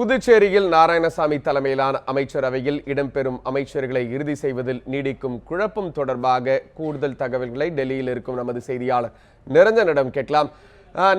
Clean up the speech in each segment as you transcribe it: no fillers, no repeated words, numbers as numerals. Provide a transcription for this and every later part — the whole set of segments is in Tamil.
புதுச்சேரியில் நாராயணசாமி தலைமையிலான அமைச்சரவையில் இடம்பெறும் அமைச்சர்களை இறுதி செய்வதில் நீடிக்கும் குழப்பம் தொடர்பாக கூடுதல் தகவல்களை டெல்லியில் இருக்கும் நமது செய்தியாளர் நிரஞ்சனிடம் கேட்கலாம்.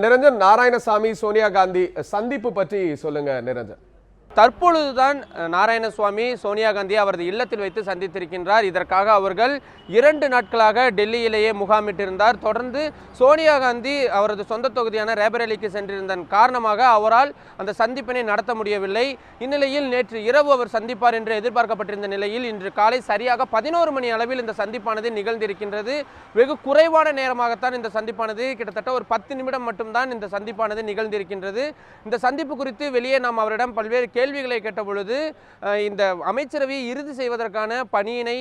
நிரஞ்சன், நாராயணசாமி சோனியா காந்தி சந்திப்பு பற்றி சொல்லுங்க நிரஞ்சன். தற்பொழுதுதான் நாராயணசுவாமி சோனியா காந்தி அவரது இல்லத்தில் வைத்து சந்தித்திருக்கின்றார். இதற்காக அவர்கள் 2 நாட்களாக டெல்லியிலேயே முகாமிட்டிருந்தார். தொடர்ந்து சோனியா காந்தி அவரது சொந்த தொகுதியான ரேபரேலிக்கு சென்றிருந்ததன் காரணமாக அவரால் அந்த சந்திப்பினை நடத்த முடியவில்லை. இந்நிலையில் நேற்று இரவு அவர் சந்திப்பார் என்று எதிர்பார்க்கப்பட்டிருந்த நிலையில் இன்று காலை சரியாக 11 மணி அளவில் இந்த சந்திப்பானது நிகழ்ந்திருக்கின்றது. வெகு குறைவான நேரமாகத்தான் இந்த சந்திப்பானது, கிட்டத்தட்ட ஒரு 10 நிமிடம் மட்டும்தான் இந்த சந்திப்பானது நிகழ்ந்திருக்கின்றது. இந்த சந்திப்பு குறித்து வெளியே நாம் அவரிடம் பல்வேறு கேள்விகளை கேட்ட பொழுது இந்த அமைச்சரவையை இறுதி செய்வதற்கான பணியினை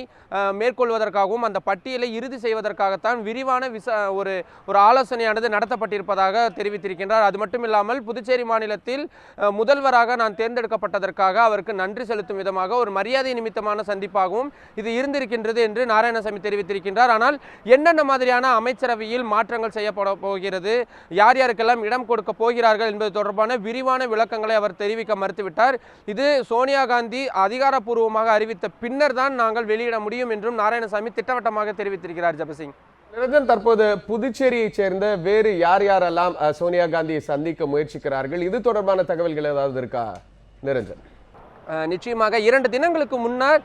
மேற்கொள்வதற்காகவும் அந்த பட்டியலை இறுதி செய்வதற்காகத்தான் விரிவான ஒரு ஆலோசனையானது நடத்தப்பட்டிருப்பதாக தெரிவித்திருக்கின்றார். அது மட்டும் இல்லாமல் புதுச்சேரி மாநிலத்தில் முதல்வராக நான் தேர்ந்தெடுக்கப்பட்டதற்காக அவருக்கு நன்றி செலுத்தும் விதமாக ஒரு மரியாதை நிமித்தமான சந்திப்பாகவும் இது இருந்திருக்கின்றது என்று நாராயணசாமி தெரிவித்திருக்கின்றார். ஆனால் என்னென்ன மாதிரியான அமைச்சரவையில் மாற்றங்கள் செய்யப்பட போகிறது, யார் யாருக்கெல்லாம் இடம் கொடுக்க போகிறார்கள் என்பது தொடர்பான விரிவான விளக்கங்களை அவர் தெரிவிக்க மறுத்துவிட்டார். இது சோனியா காந்தி அதிகாரப்பூர்வமாக அறிவித்த பின்னர் தான் நாங்கள் வெளியிட முடியும் என்றும் நாராயணசாமி திட்டவட்டமாக தெரிவித்திருக்கிறார். ஜபசிங், நிரஞ்சன், தற்போது புதுச்சேரியை சேர்ந்த வேறு யார் யாரெல்லாம் சோனியா காந்தியை சந்திக்க முயற்சிக்கிறார்கள்? இது தொடர்பான தகவல்கள் ஏதாவது இருக்கா நிரஞ்சன்? நிச்சயமாக 2 தினங்களுக்கு முன்னர்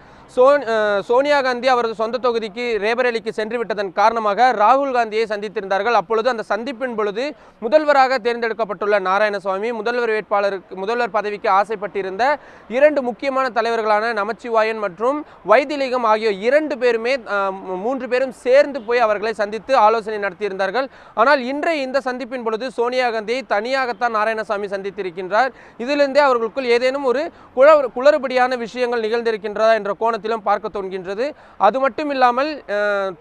சோனியா காந்தி அவரது சொந்த தொகுதிக்கு ரேபரேலிக்கு சென்று விட்டதன் காரணமாக ராகுல் காந்தியை சந்தித்திருந்தார்கள். அப்பொழுது அந்த சந்திப்பின் பொழுது முதல்வராக தேர்ந்தெடுக்கப்பட்டுள்ள நாராயணசுவாமி முதல்வர் பதவிக்கு ஆசைப்பட்டிருந்த 2 முக்கியமான தலைவர்களான நமச்சிவாயன் மற்றும் வைத்திலிங்கம் ஆகிய 2 பேருமே 3 பேரும் சேர்ந்து போய் அவர்களை சந்தித்து ஆலோசனை நடத்தியிருந்தார்கள். ஆனால் இன்றைய இந்த சந்திப்பின் பொழுது சோனியா காந்தியை தனியாகத்தான் நாராயணசாமி சந்தித்திருக்கின்றார். இதிலிருந்தே அவர்களுக்குள் ஏதேனும் ஒரு குளறுபடியான விஷயங்கள் நிகழ்ந்திருக்கின்றதா என்ற கோணத்திலும் பார்க்க தோன்கின்றது. அது மட்டும் இல்லாமல்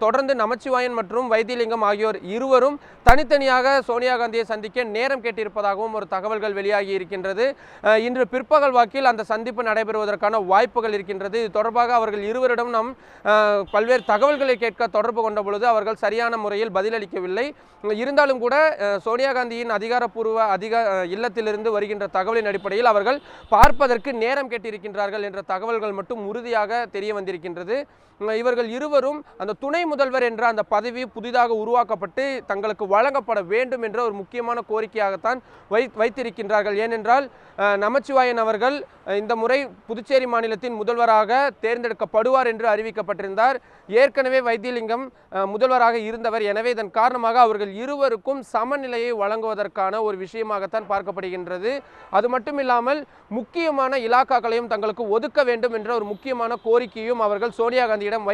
தொடர்ந்து நமச்சிவாயன் மற்றும் வைத்திலிங்கம் ஆகியோர் இருவரும் தனித்தனியாக சோனியா காந்தியை சந்திக்க நேரம் கேட்டிருப்பதாகவும் ஒரு தகவல்கள் வெளியாகி இருக்கின்றது. இன்று பிற்பகல் வாக்கில் அந்த சந்திப்பு நடைபெறுவதற்கான வாய்ப்புகள் இருக்கின்றது. இது தொடர்பாக அவர்கள் இருவரிடம் நாம் பல்வேறு தகவல்களை கேட்க தொடர்பு கொண்ட பொழுது அவர்கள் சரியான முறையில் பதிலளிக்கவில்லை. இருந்தாலும் கூட சோனியா காந்தியின் அதிகாரப்பூர்வ இல்லத்திலிருந்து வருகின்ற தகவலின் அடிப்படையில் அவர்கள் பார்ப்பதற்கு நேரம் கேட்டிருக்கின்றார்கள் என்ற தகவல்கள் மட்டும் உறுதியாக தெரிய வந்திருக்கின்றது. இவர்கள் இருவரும் அந்த துணை முதல்வர் என்ற அந்த பதவி புதிதாக உருவாக்கப்பட்டு தங்களுக்கு வழங்கப்பட வேண்டும் என்ற ஒரு முக்கியமான கோரிக்கையாகத்தான் வைத்திருக்கின்றார்கள். ஏனென்றால் நமச்சிவாயன் அவர்கள் இந்த முறை புதுச்சேரி மாநிலத்தின் முதல்வராக தேர்ந்தெடுக்கப்படுவார் என்று அறிவிக்கப்பட்டிருந்தார். ஏற்கனவே வைத்திலிங்கம் முதல்வராக இருந்தவர். எனவே இதன் காரணமாக அவர்கள் இருவருக்கும் சமநிலையை வழங்குவதற்கான ஒரு விஷயமாகத்தான் பார்க்கப்படுகின்றது. அது மட்டும் இல்லாமல் முக்கியமான இலாக்காக்களையும் தங்களுக்கு ஒதுக்க வேண்டும் என்ற ஒரு முக்கியமான கோரிக்கையும் அவர்கள் சோனியா காந்தியிடம்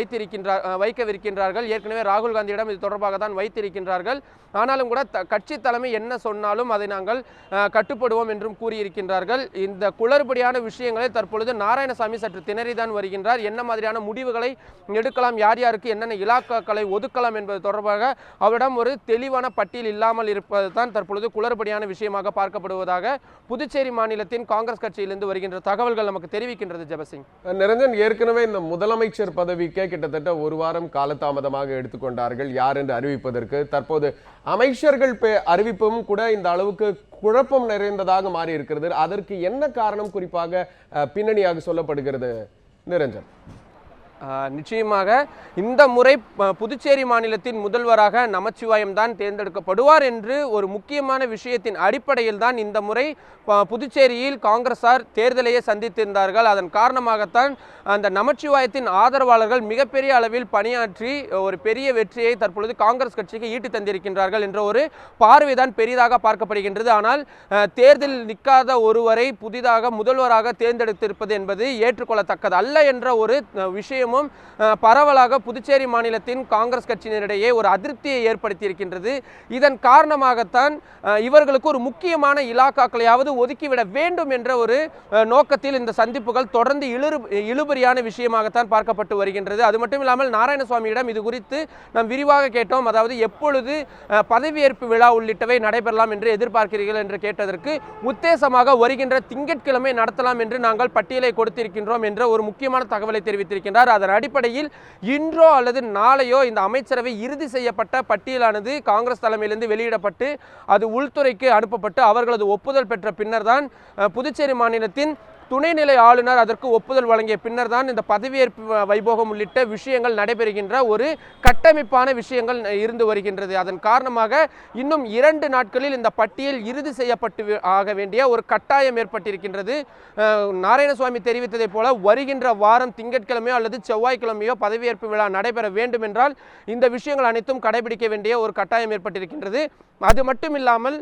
வைக்கவிருக்கின்றார்கள். ஏற்கனவே ராகுல் காந்தியிடம் இது தொடர்பாக தான் வைத்திருக்கின்றார்கள். ஆனாலும் கூட கட்சி தலைமை என்ன சொன்னாலும் அதை நாங்கள் கட்டுப்படுவோம் என்றும் கூறியிருக்கின்றார்கள். இந்த குளறுபடியான விஷயங்களை தற்பொழுது நாராயணசாமி சற்று திணறிதான் வருகின்றார். என்ன மாதிரியான முடிவுகளை எடுக்கலாம், யார் யாருக்கு என்னென்ன இலாக்காக்களை ஒதுக்கலாம் என்பது தொடர்பாக அவரிடம் ஒரு தெளிவான பட்டியல் இல்லாமல் இருப்பது தான் தற்பொழுது குளறுபடியான விஷயமாக பார்க்கப்படுவதாக புதுச்சேரி மாநிலத்தின் காங்கிரஸ் கட்சியிலிருந்து வருகின்ற தகவல்கள் நமக்கு தெரிவிக்கின்றது. ஜபசிங், நிரஞ்சன், ஏற்கனவே இந்த முதலமைச்சர் பதவிக்கே கிட்டத்தட்ட 1 வாரம் காலதாமதமாக எடுத்துக்கொண்டார்கள் யார் என்று அறிவிப்பதற்கு. தற்போது அமைச்சர்கள் அறிவிப்பும் கூட இந்த அளவுக்கு குழப்பம் நிறைந்ததாக மாறி இருக்கிறது. அதற்கு என்ன காரணம் குறிப்பாக பின்னணியாக சொல்லப்படுகிறது நிரஞ்சன்? நிச்சயமாக இந்த முறை புதுச்சேரி மாநிலத்தின் முதல்வராக நமச்சிவாயம் தான் தேர்ந்தெடுக்கப்படுவார் என்று ஒரு முக்கியமான விஷயத்தின் அடிப்படையில் தான் இந்த முறை புதுச்சேரியில் காங்கிரசார் தேர்தலையே சந்தித்திருந்தார்கள். அதன் காரணமாகத்தான் அந்த நமச்சிவாயத்தின் ஆதரவாளர்கள் மிகப்பெரிய அளவில் பணியாற்றி ஒரு பெரிய வெற்றியை தற்பொழுது காங்கிரஸ் கட்சிக்கு ஈட்டி தந்திருக்கின்றார்கள் என்ற ஒரு பார்வைதான் பெரிதாக பார்க்கப்படுகின்றது. ஆனால் தேர்தலில் நிற்காத ஒருவரை புதிதாக முதல்வராக தேர்ந்தெடுத்திருப்பது என்பது ஏற்றுக்கொள்ளத்தக்கது அல்ல என்ற ஒரு விஷயம் பரவலாக புதுச்சேரி மாநிலத்தின் காங்கிரஸ் கட்சியினரிடையே ஒரு அதிருப்தியை ஏற்படுத்தி இருக்கின்றது. இதன் காரணமாகத்தான் இவர்களுக்கு ஒரு முக்கியமான இலாக்காக்களையாவது ஒதுக்கிவிட வேண்டும் என்ற ஒரு நோக்கத்தில் இந்த சந்திப்புகள் தொடர்ந்து இழுபறியான விஷயமாகத்தான் பார்க்கப்பட்டு வருகின்றது. அது மட்டும் இல்லாமல் நாராயணசுவாமியிடம் இது குறித்து நாம் விரிவாக கேட்டோம். அதாவது எப்பொழுது பதவியேற்பு விழா உள்ளிட்டவை நடைபெறலாம் என்று எதிர்பார்க்கிறீர்கள் என்று கேட்டதற்கு உத்தேசமாக வருகின்ற திங்கட்கிழமை நடத்தலாம் என்று நாங்கள் பட்டியலை கொடுத்திருக்கின்றோம் என்ற ஒரு முக்கியமான தகவலை தெரிவித்திருக்கின்றார். அதன் அடிப்படையில் இன்றோ அல்லது நாளையோ இந்த அமைச்சரவை இறுதி செய்யப்பட்ட பட்டியலானது காங்கிரஸ் தலைமையிலிருந்து வெளியிடப்பட்டு அது உள்துறைக்கு அனுப்பப்பட்டு அவர்களது ஒப்புதல் பெற்ற பின்னர் தான் புதுச்சேரி மாநிலத்தின் துணைநிலை ஆளுநர் அதற்கு ஒப்புதல் வழங்கிய பின்னர் தான் இந்த பதவியேற்பு வைபோகம் உள்ளிட்ட விஷயங்கள் நடைபெறுகின்ற ஒரு கட்டமைப்பான விஷயங்கள் இருந்து வருகின்றது. அதன் காரணமாக இன்னும் 2 நாட்களில் இந்த பட்டியல் இறுதி செய்யப்பட்டு ஆக வேண்டிய ஒரு கட்டாயம் ஏற்பட்டிருக்கின்றது. நாராயணசுவாமி தெரிவித்ததை போல வருகின்ற வாரம் திங்கட்கிழமையோ அல்லது செவ்வாய்க்கிழமையோ பதவியேற்பு விழா நடைபெற வேண்டும் என்றால் இந்த விஷயங்கள் அனைத்தும் கடைபிடிக்க வேண்டிய ஒரு கட்டாயம் ஏற்பட்டிருக்கின்றது. அது மட்டும் இல்லாமல்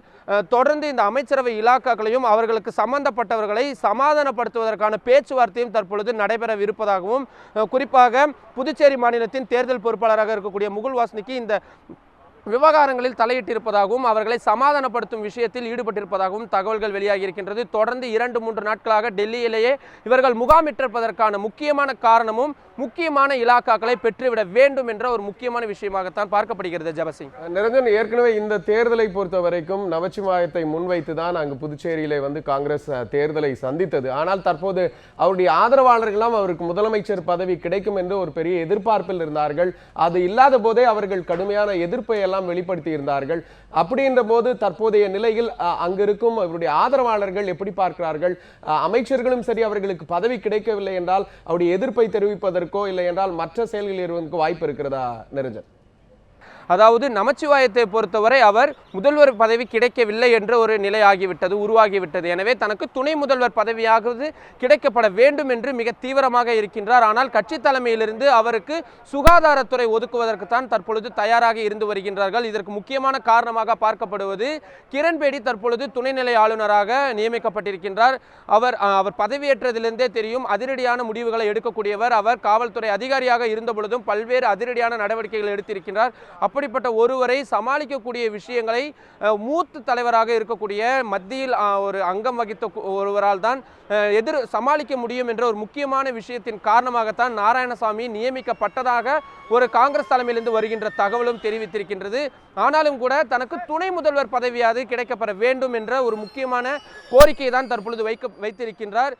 தொடர்ந்து இந்த அமைச்சரவை இலாக்காக்களையும் அவர்களுக்கு சம்பந்தப்பட்டவர்களை சமாதானப்படுத்துவதற்கான பேச்சுவார்த்தையும் தற்பொழுது நடைபெறவிருப்பதாகவும் குறிப்பாக புதுச்சேரி மாநிலத்தின் தேர்தல் பொறுப்பாளராக இருக்கக்கூடிய முகுல் வாஸ்னிக்கு இந்த விவகாரங்களில் தலையிட்டிருப்பதாகவும் அவர்களை சமாதானப்படுத்தும் விஷயத்தில் ஈடுபட்டிருப்பதாகவும் தகவல்கள் வெளியாகி இருக்கின்றது. தொடர்ந்து 2-3 நாட்களாக டெல்லியிலேயே இவர்கள் முகாமிட்டிருப்பதற்கான முக்கியமான காரணமும் முக்கியமான இலாக்காக்களை பெற்றுவிட வேண்டும் என்ற ஒரு முக்கியமான விஷயமாகத்தான் பார்க்கப்படுகிறது. ஜெபசிங், நிரஞ்சன், ஏற்கனவே இந்த தேர்தலை பொறுத்த வரைக்கும் நமச்சிவாயத்தை முன்வைத்து தான் அங்கு புதுச்சேரியிலே காங்கிரஸ் தேர்தலை சந்தித்தது. ஆனால் தற்போது அவருடைய ஆதரவாளர்களாம் அவருக்கு முதலமைச்சர் பதவி கிடைக்கும் என்று ஒரு பெரிய எதிர்பார்ப்பில் இருந்தார்கள். அது இல்லாத போதே அவர்கள் கடுமையான எதிர்ப்பை எல்லாம் வெளிப்படுத்தி இருந்தார்கள். அப்படின்ற போது தற்போதைய நிலையில் அங்கிருக்கும் அவருடைய ஆதரவாளர்கள் எப்படி பார்க்கிறார்கள்? அமைச்சர்களும் சரி, அவர்களுக்கு பதவி கிடைக்கவில்லை என்றால் அவருடைய எதிர்ப்பை தெரிவிப்பதற்கோ இல்லை என்றால் மற்ற செயல்களில் இருப்பதற்கு வாய்ப்பு இருக்கிறதா நிரஞ்சன்? அதாவது நமச்சிவாயத்தை பொறுத்தவரை அவர் முதல்வர் பதவி கிடைக்கவில்லை என்ற ஒரு நிலை உருவாகிவிட்டது. எனவே தனக்கு துணை முதல்வர் பதவியாவது கிடைக்கப்பட வேண்டும் என்று மிக தீவிரமாக இருக்கின்றார். ஆனால் கட்சி தலைமையிலிருந்து அவருக்கு சுகாதாரத்துறை ஒதுக்குவதற்கு தான் தற்பொழுது தயாராக இருந்து வருகின்றார்கள். இதற்கு முக்கியமான காரணமாக பார்க்கப்படுவது கிரண்பேடி தற்பொழுது துணைநிலை ஆளுநராக நியமிக்கப்பட்டிருக்கின்றார். அவர் பதவியேற்றதிலிருந்தே தெரியும், அதிரடியான முடிவுகளை எடுக்கக்கூடியவர். அவர் காவல்துறை அதிகாரியாக இருந்த பொழுதும் பல்வேறு அதிரடியான நடவடிக்கைகள் எடுத்திருக்கின்றார். அப்படிப்பட்ட ஒருவரை சமாளிக்கக்கூடிய விஷயங்களை மூத்த தலைவராக இருக்கக்கூடிய மத்தியில் ஒரு அங்கம் வகித்த ஒருவரால் தான் சமாளிக்க முடியும் என்ற ஒரு முக்கியமான விஷயத்தின் காரணமாகத்தான் நாராயணசாமி நியமிக்கப்பட்டதாக ஒரு காங்கிரஸ் தலைமையிலிருந்து வருகின்ற தகவலும் தெரிவித்திருக்கின்றது. ஆனாலும் கூட தனக்கு துணை முதல்வர் பதவியாவது கிடைக்கப்பெற வேண்டும் என்ற ஒரு முக்கியமான கோரிக்கையை தான் தற்பொழுது வைத்திருக்கின்றார்.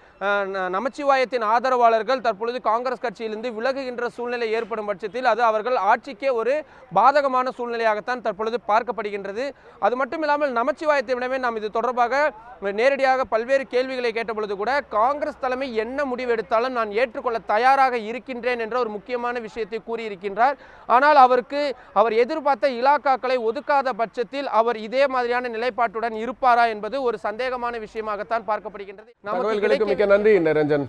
நமச்சிவாயத்தின் ஆதரவாளர்கள் தற்பொழுது காங்கிரஸ் கட்சியிலிருந்து விலகுகின்ற சூழ்நிலை ஏற்படும் பட்சத்தில் அது அவர்கள் ஆட்சிக்கே ஒரு பாதகமான சூழ்நிலையாகத்தான் தற்பொழுது பார்க்கப்படுகின்றது. அது மட்டும் இல்லாமல் நமச்சிவாயத்தை விடவே நாம் இது தொடர்பாக நேரடியாக பல்வேறு கேள்விகளை கேட்டபொழுது கூட காங்கிரஸ் தலைமை என்ன முடிவு எடுத்தாலும் நான் ஏற்றுக்கொள்ள தயாராக இருக்கின்றேன் என்ற ஒரு முக்கியமான விஷயத்தை கூறியிருக்கின்றார். ஆனால் அவர் எதிர்பார்த்த இலாக்காக்களை ஒதுக்காத பட்சத்தில் அவர் இதே மாதிரியான நிலைப்பாட்டுடன் இருப்பாரா என்பது ஒரு சந்தேகமான விஷயமாகத்தான் பார்க்கப்படுகின்றது. நமக்கு மிக்க நன்றி நிரஞ்சன்.